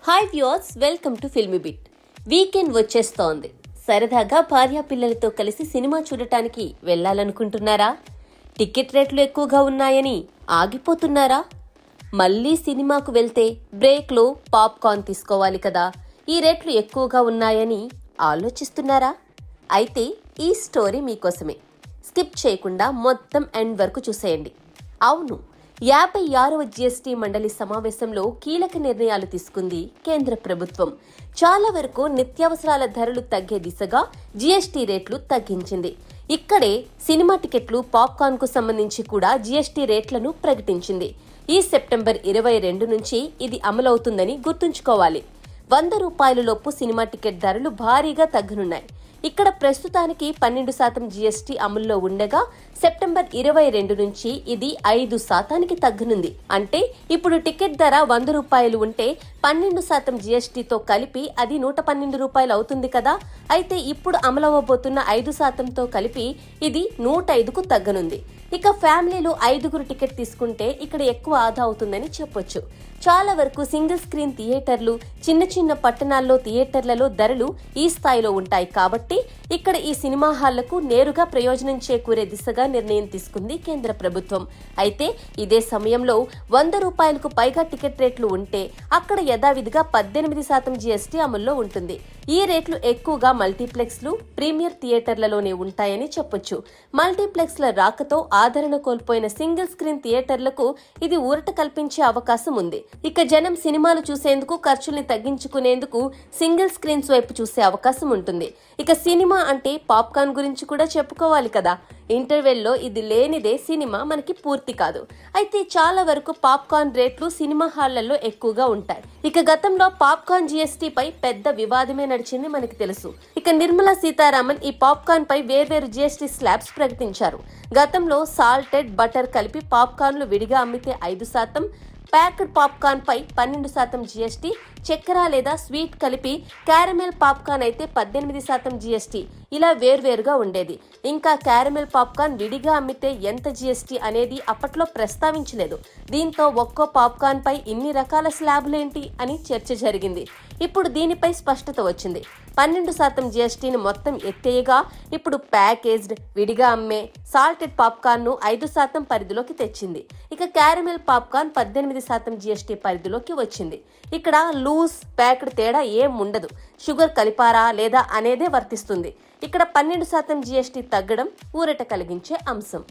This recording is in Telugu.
Hi viewers, welcome to filmy bit. Weekend వచ్చేస్తోంది. సరదాగా భార్యా పిల్లలతో కలిసి సినిమా చూడటానికి వెళ్ళాలనుకుంటున్నారా? టికెట్ రేట్లు ఎక్కువగా ఉన్నాయని ఆగిపోతున్నారా? మళ్ళీ సినిమాకు వెళ్తే బ్రేక్లో పాప్కార్న్ తీసుకోవాలి కదా, ఈ రేట్లు ఎక్కువగా ఉన్నాయని ఆలోచిస్తున్నారా? అయితే ఈ స్టోరీ మీకోసమే. స్కిప్ చేయకుండా మొత్తం ఎండ్ వరకు చూసేయండి. అవును, 56వ జీఎస్టీ మండలి సమావేశంలో కీలక నిర్ణయాలు తీసుకుంది కేంద్ర ప్రభుత్వం. చాలా వరకు నిత్యావసరాల ధరలు తగ్గే దిశగా జీఎస్టీ రేట్లు తగ్గించింది. ఇక్కడే సినిమా టికెట్లు, పాప్కార్న్ కు సంబంధించి కూడా జీఎస్టీ రేట్లను ప్రకటించింది. ఈ సెప్టెంబర్ 22 నుంచి ఇది అమలవుతుందని గుర్తుంచుకోవాలి. 100 రూపాయలలోపు సినిమా టికెట్ ధరలు భారీగా తగ్గనున్నాయి. ఇక్కడ ప్రస్తుతానికి 12% జీఎస్టీ అమల్లో ఉండగా సెప్టెంబర్ 22 నుంచి ఇది 5% తగ్గనుంది. అంటే ఇప్పుడు టికెట్ ధర 100 రూపాయలు ఉంటే 12% జీఎస్టీతో కలిపి అది 112 రూపాయలు అవుతుంది కదా. అయితే ఇప్పుడు అమలవబోతున్న 5%తో కలిపి ఇది 105కు తగ్గనుంది. ఇక ఫ్యామిలీలు 5గురు టికెట్ తీసుకుంటే ఇక్కడ ఎక్కువ ఆదా అవుతుందని చెప్పొచ్చు. చాలా వరకు సింగిల్ స్క్రీన్ థియేటర్లు, చిన్న చిన్న పట్టణాల్లో థియేటర్లలో ధరలు ఈ స్థాయిలో ఉంటాయి కాబట్టి ఇక్కడ ఈ సినిమా హాళ్లకు నేరుగా ప్రయోజనం చేకూరే దిశగా నిర్ణయం తీసుకుంది కేంద్ర ప్రభుత్వం. అయితే ఇదే సమయంలో 100 రూపాయలకు పైగా టికెట్ రేట్లు ఉంటే అక్కడ యథావిధిగా 18% జీఎస్టీ అమల్లో ఉంటుంది. ఈ రేట్లు ఎక్కువగా మల్టీప్లెక్స్లు, ప్రీమియర్ థియేటర్లలోనే ఉంటాయని చెప్పొచ్చు. మల్టీప్లెక్స్ల రాకతో ఆదరణ కోల్పోయిన సింగిల్ స్క్రీన్ థియేటర్లకు ఇది ఊరట కల్పించే అవకాశం ఉంది. ఇక జనం సినిమాలు చూసేందుకు, ఖర్చుల్ని తగ్గించుకునేందుకు సింగిల్ స్క్రీన్స్ వైపు చూసే అవకాశం ఉంటుంది. ఇక సినిమా అంటే పాప్కార్న్ గురించి కూడా చెప్పుకోవాలి కదా. ఇంటర్వెల్లో ఇది లేనిదే సినిమా మనకి పూర్తి కాదు. అయితే చాలా వరకు పాప్కార్న్ రేట్లు సినిమా హాళ్లలో ఎక్కువగా ఉంటాయి. ఇక గతంలో పాప్కార్న్ జీఎస్టీపై పెద్ద వివాదమే నడిచింది మనకి తెలుసు. ఇక నిర్మలా సీతారామన్ ఈ పాప్కార్న్ పై వేర్వేరు జీఎస్టీ స్లాబ్స్ ప్రకటించారు. గతంలో సాల్టెడ్, బటర్ కలిపి పాప్కార్న్లు విడిగా అమ్మితే 5%, ప్యాక్డ్ పాప్కార్న్ పై 12% జీఎస్టీ, చక్కెర లేదా స్వీట్ కలిపి క్యారమెల్ పాప్కార్న్ అయితే 18% జీఎస్టీ ఇలా వేర్వేరుగా ఉండేది. ఇంకా క్యారమెల్ పాప్కార్న్ విడిగా అమ్మితే ఎంత జీఎస్టీ అనేది అప్పట్లో ప్రస్తావించలేదు. దీంతో ఒక్కో పాప్కార్న్ పై ఇన్ని రకాల స్లాబులేంటి అని చర్చ జరిగింది. ఇప్పుడు దీనిపై స్పష్టత వచ్చింది. 12% జీఎస్టీని మొత్తం ఎత్తేయగా ఇప్పుడు ప్యాకేజ్డ్, విడిగా అమ్మే సాల్టెడ్ పాప్కార్న్ ను 5% పరిధిలోకి తెచ్చింది. ఇక క్యారమెల్ పాప్కార్న్ 18% జీఎస్టీ పరిధిలోకి వచ్చింది. ఇక్కడ లూజ్, ప్యాక్డ్ తేడా ఏం ఉండదు. షుగర్ కలిపారా లేదా అనేదే వర్తిస్తుంది. ఇక్కడ 12% జీఎస్టీ తగ్గడం ఊరట కలిగించే అంశం.